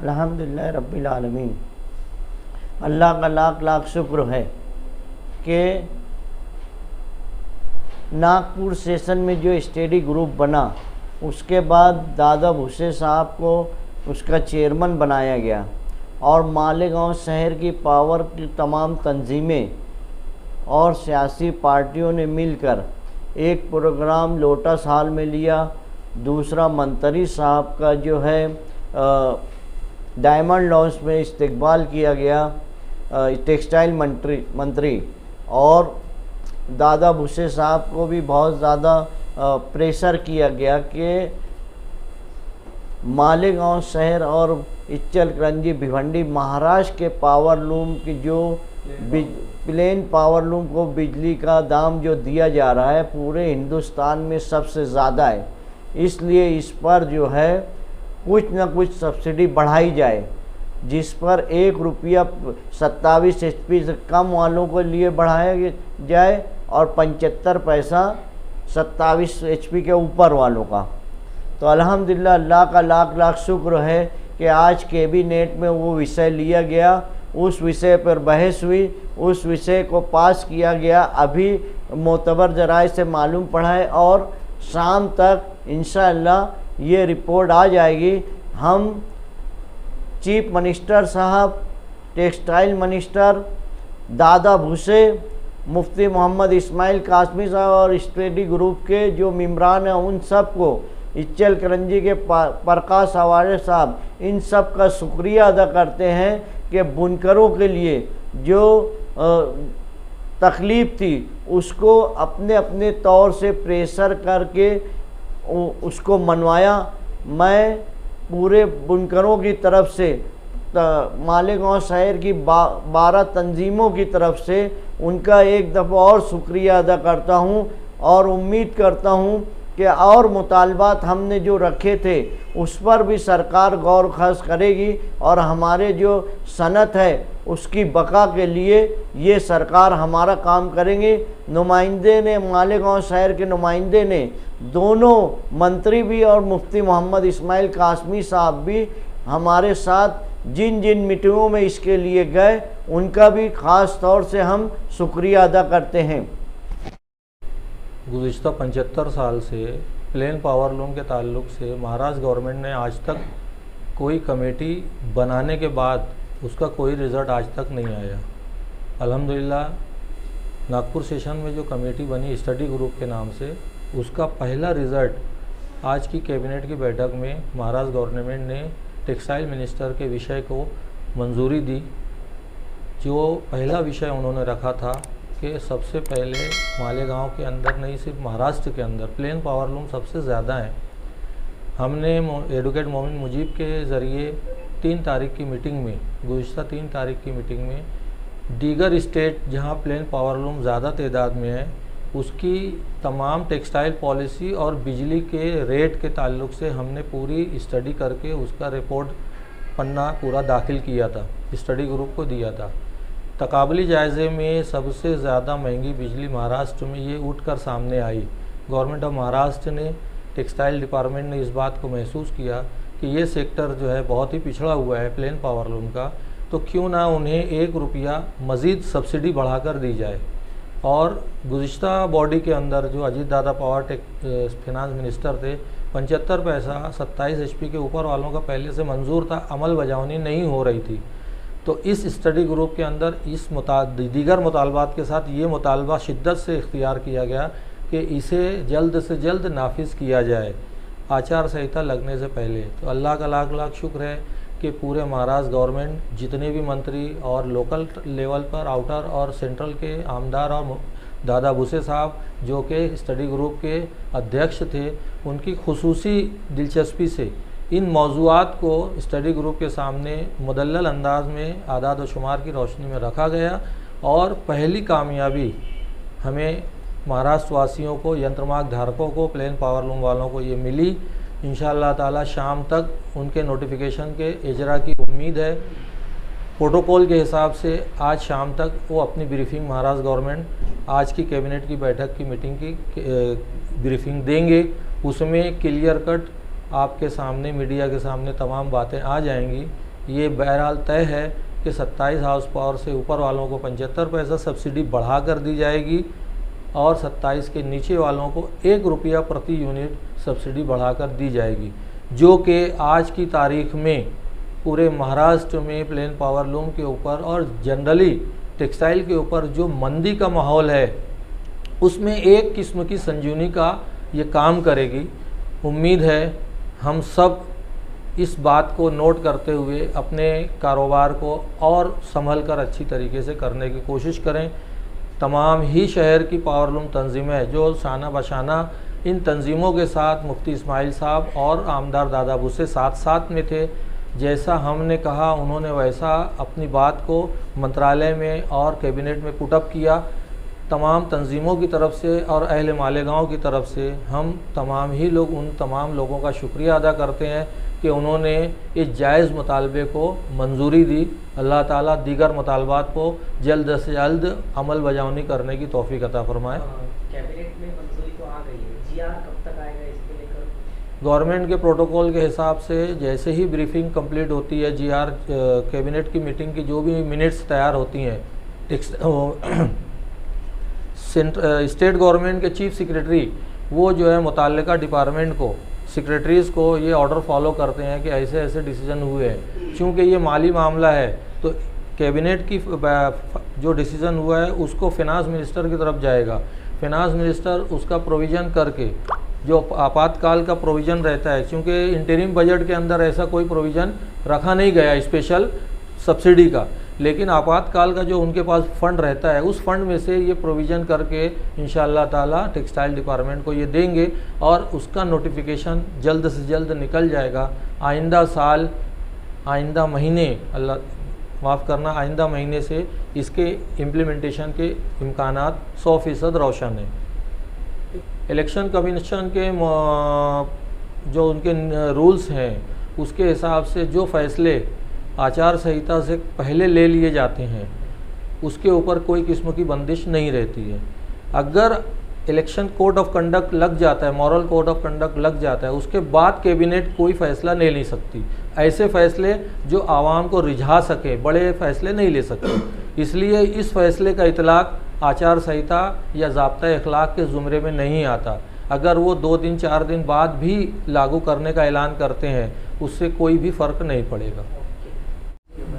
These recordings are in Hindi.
अल्हम्दुलिल्लाह रब्बिल आलमीन। अल्लाह का लाख लाख शुक्र है कि नागपुर सेशन में जो स्टडी ग्रुप बना उसके बाद दादा भूसे साहब को उसका चेयरमैन बनाया गया और मालेगांव शहर की पावर की तमाम तंजीमें और सियासी पार्टियों ने मिलकर एक प्रोग्राम लोटस हॉल में लिया। दूसरा मंत्री साहब का जो है डायमंड लॉन्च में इस्तकबाल किया गया, टेक्सटाइल मंत्री और दादा भूसे साहब को भी बहुत ज़्यादा प्रेशर किया गया कि मालेगांव शहर और इचलकरंजी भिवंडी महाराष्ट्र के पावर लूम की जो प्लेन पावर लूम को बिजली का दाम जो दिया जा रहा है पूरे हिंदुस्तान में सबसे ज़्यादा है, इसलिए इस पर जो है कुछ न कुछ सब्सिडी बढ़ाई जाए, जिस पर 1 रुपया 27 HP से कम वालों के लिए बढ़ाया जाए और 75 पैसा 27 HP के ऊपर वालों का। तो अल्हम्दुलिल्लाह अल्लाह का लाख लाख शुक्र है कि आज कैबिनेट में वो विषय लिया गया, उस विषय पर बहस हुई, उस विषय को पास किया गया। अभी मोतबर जराए से मालूम पड़ा है और शाम तक इंशाअल्लाह ये रिपोर्ट आ जाएगी। हम चीफ मिनिस्टर साहब, टेक्सटाइल मिनिस्टर दादा भूसे, मुफ्ती मोहम्मद इस्माइल कासमी साहब और स्टडी ग्रुप के जो मेम्बरान हैं उन सब को, इचलकरंजी के प्रकाश आवारे साहब, इन सब का शुक्रिया अदा करते हैं कि बुनकरों के लिए जो तकलीफ़ थी उसको अपने अपने तौर से प्रेशर करके उसको मनवाया। मैं पूरे बुनकरों की तरफ से मालेगांव शहर की 12 तंजीमों की तरफ से उनका एक दफ़ा और शुक्रिया अदा करता हूं और उम्मीद करता हूं कि और मुतालबात हमने जो रखे थे उस पर भी सरकार गौर खर्च करेगी और हमारे जो सनत है उसकी बका के लिए ये सरकार हमारा काम करेंगे। नुमाइंदे ने, मालेगांव शहर के नुमाइंदे ने, दोनों मंत्री भी और मुफ्ती मोहम्मद इस्माइल कासमी साहब भी हमारे साथ जिन जिन मीटिंगों में इसके लिए गए उनका भी ख़ास तौर से हम शुक्रिया अदा करते हैं। गुज़िश्ता 75 साल से प्लेन पावर लूम के ताल्लुक़ से महाराष्ट्र गवर्नमेंट ने आज तक कोई कमेटी बनाने के बाद उसका कोई रिज़ल्ट आज तक नहीं आया। अल्हम्दुलिल्लाह नागपुर सेशन में जो कमेटी बनी स्टडी ग्रुप के नाम से, उसका पहला रिज़ल्ट आज की कैबिनेट की बैठक में महाराष्ट्र गवर्नमेंट ने टेक्सटाइल मिनिस्टर के विषय को मंजूरी दी। जो पहला विषय उन्होंने रखा था कि सबसे पहले मालेगांव के अंदर नहीं सिर्फ महाराष्ट्र के अंदर प्लेन पावर लूम सबसे ज़्यादा हैं। हमने एडवोकेट मोमिन मुजीब के ज़रिए 3 तारीख की मीटिंग में, गुज़िश्ता 3 तारीख की मीटिंग में दीगर स्टेट जहां प्लेन पावर लूम ज़्यादा तादाद में है उसकी तमाम टेक्सटाइल पॉलिसी और बिजली के रेट के ताल्लुक से हमने पूरी स्टडी करके उसका रिपोर्ट पन्ना पूरा दाखिल किया था, स्टडी ग्रुप को दिया था। तकाबली जायज़े में सबसे ज़्यादा महंगी बिजली महाराष्ट्र में ये उठकर सामने आई। गवर्नमेंट ऑफ महाराष्ट्र ने, टेक्सटाइल डिपार्टमेंट ने इस बात को महसूस किया कि ये सेक्टर जो है बहुत ही पिछड़ा हुआ है प्लेन पावर लूम का, तो क्यों ना उन्हें 1 रुपया मज़ीद सब्सिडी बढ़ाकर दी जाए। और गुज़िश्ता बॉडी के अंदर जो अजीत दादा पावर फिनांस मिनिस्टर थे, 75 पैसा 27 HP के ऊपर वालों का पहले से मंजूर था, अमल बजावनी नहीं हो रही थी। तो इस स्टडी ग्रुप के अंदर इस दीगर मुतालबात के साथ ये मुतालबा शिद्दत से इख्तियार किया गया कि इसे जल्द से जल्द नाफिज किया जाए आचार संहिता लगने से पहले। तो अल्लाह का लाख लाख शुक्र है कि पूरे महाराष्ट्र गवर्नमेंट जितने भी मंत्री और लोकल लेवल पर, आउटर और सेंट्रल के आमदार और दादा भूसे साहब जो कि स्टडी ग्रुप के अध्यक्ष थे, उनकी खुसूसी दिलचस्पी से इन मौज़ूआत को स्टडी ग्रुप के सामने मुदल्लल अंदाज में आदाद व शुमार की रोशनी में रखा गया और पहली कामयाबी हमें महाराष्ट्र वासियों को, यंत्रमाग धारकों को, प्लेन पावर लूम वालों को ये मिली। इंशाअल्लाह ताला शाम तक उनके नोटिफिकेशन के इजरा की उम्मीद है। प्रोटोकॉल के हिसाब से आज शाम तक वो अपनी ब्रीफिंग महाराष्ट्र गवर्नमेंट आज की कैबिनेट की बैठक की मीटिंग की ब्रीफिंग देंगे। उसमें क्लियर कट आपके सामने, मीडिया के सामने तमाम बातें आ जाएंगी ये बहरहाल तय है कि 27 हाउस पावर से ऊपर वालों को 75 पैसा सब्सिडी बढ़ा कर दी जाएगी और 27 के नीचे वालों को 1 रुपया प्रति यूनिट सब्सिडी बढ़ाकर दी जाएगी, जो कि आज की तारीख में पूरे महाराष्ट्र में प्लेन पावर लूम के ऊपर और जनरली टेक्सटाइल के ऊपर जो मंदी का माहौल है उसमें एक किस्म की संजीवनी का ये काम करेगी। उम्मीद है हम सब इस बात को नोट करते हुए अपने कारोबार को और संभल कर अच्छी तरीके से करने की कोशिश करें। तमाम ही शहर की पावरलूम तंजीमें जो शाना बशाना इन तंजीमों के साथ मुफ्ती इस्माइल साहब और आमदार दादा भुस्से साथ साथ में थे, जैसा हमने कहा उन्होंने वैसा अपनी बात को मंत्रालय में और कैबिनेट में पुटअप किया। तमाम तंजीमों की तरफ से और अहले मालेगांव की तरफ से हम तमाम ही लोग उन तमाम लोगों का शुक्रिया अदा करते हैं कि उन्होंने इस जायज़ मुतालबे को मंजूरी दी। अल्लाह ताला दीगर मुतालबात को जल्द से जल्द अमल बजावनी करने की तौफीक अता फरमाए। कैबिनेट में मंजूरी तो आ गई है, जीआर कब तक आएगा इसको लेकर? गवर्नमेंट के प्रोटोकॉल के हिसाब से जैसे ही ब्रीफिंग कंप्लीट होती है, जीआर कैबिनेट की मीटिंग की जो भी मिनट्स तैयार होती हैं, स्टेट गवर्नमेंट के चीफ सेक्रेटरी वो जो है मुतल्लिका डिपार्टमेंट को सेक्रेटरीज़ को ये ऑर्डर फॉलो करते हैं कि ऐसे ऐसे डिसीजन हुए हैं। चूँकि ये माली मामला है तो कैबिनेट की जो डिसीज़न हुआ है उसको फिनांस मिनिस्टर की तरफ जाएगा। फिनांस मिनिस्टर उसका प्रोविज़न करके जो आपातकाल का प्रोविज़न रहता है, क्योंकि इंटरिम बजट के अंदर ऐसा कोई प्रोविज़न रखा नहीं गया स्पेशल सब्सिडी का, लेकिन आपातकाल का जो उनके पास फ़ंड रहता है उस फंड में से ये प्रोविज़न करके इंशाअल्लाह ताला टेक्सटाइल डिपार्टमेंट को ये देंगे और उसका नोटिफिकेशन जल्द से जल्द निकल जाएगा। आइंदा महीने आइंदा महीने से इसके इम्प्लीमेंटेशन के इम्कानात 100% रोशन है। इलेक्शन कमीशन के जो उनके रूल्स हैं उसके हिसाब से जो फैसले आचार संहिता से पहले ले लिए जाते हैं उसके ऊपर कोई किस्म की बंदिश नहीं रहती है। अगर इलेक्शन कोड ऑफ कंडक्ट लग जाता है, मॉरल कोड ऑफ कंडक्ट लग जाता है, उसके बाद कैबिनेट कोई फ़ैसला नहीं ले सकती। ऐसे फ़ैसले जो आवाम को रिझा सके बड़े फ़ैसले नहीं ले सकते। इसलिए इस फैसले का इतलाक़ आचार संहिता या ज़ाब्ता अखलाक के ज़ुमरे में नहीं आता। अगर वो 2 दिन 4 दिन बाद भी लागू करने का ऐलान करते हैं उससे कोई भी फ़र्क नहीं पड़ेगा।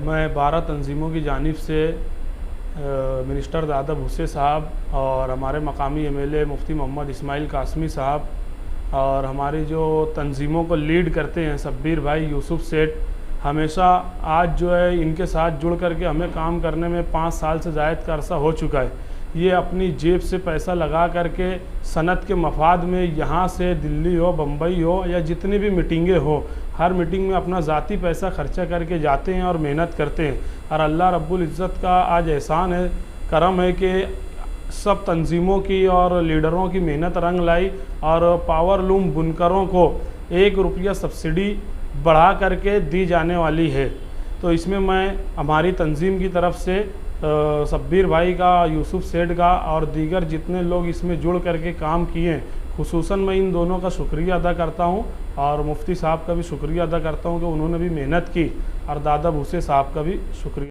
मैं 12 तंजीमों की जानिब से मिनिस्टर दादा भुस्से साहब और हमारे मकामी एमएलए मुफ्ती मोहम्मद इस्माइल कासमी साहब और हमारी जो तंजीमों को लीड करते हैं शब्बीर भाई यूसुफ सेठ, हमेशा आज जो है इनके साथ जुड़ करके हमें काम करने में 5 साल से ज़ायद का अरसा हो चुका है। ये अपनी जेब से पैसा लगा करके सनत के मफाद में यहाँ से दिल्ली हो, बम्बई हो या जितनी भी मीटिंगें हो, हर मीटिंग में अपना ज़ाती पैसा खर्चा करके जाते हैं और मेहनत करते हैं। और अल्लाह रब्बुल इज़्ज़त का आज एहसान है, करम है कि सब तंजीमों की और लीडरों की मेहनत रंग लाई और पावरलूम बुनकरों को 1 रुपया सब्सिडी बढ़ा करके दी जाने वाली है। तो इसमें मैं हमारी तंजीम की तरफ से शब्बीर भाई का, यूसुफ सेठ का और दीगर जितने लोग इसमें जुड़ करके काम किए, खुसूसन मैं इन दोनों का शुक्रिया अदा करता हूं और मुफ्ती साहब का भी शुक्रिया अदा करता हूं कि उन्होंने भी मेहनत की और दादा भुस्से साहब का भी शुक्रिया।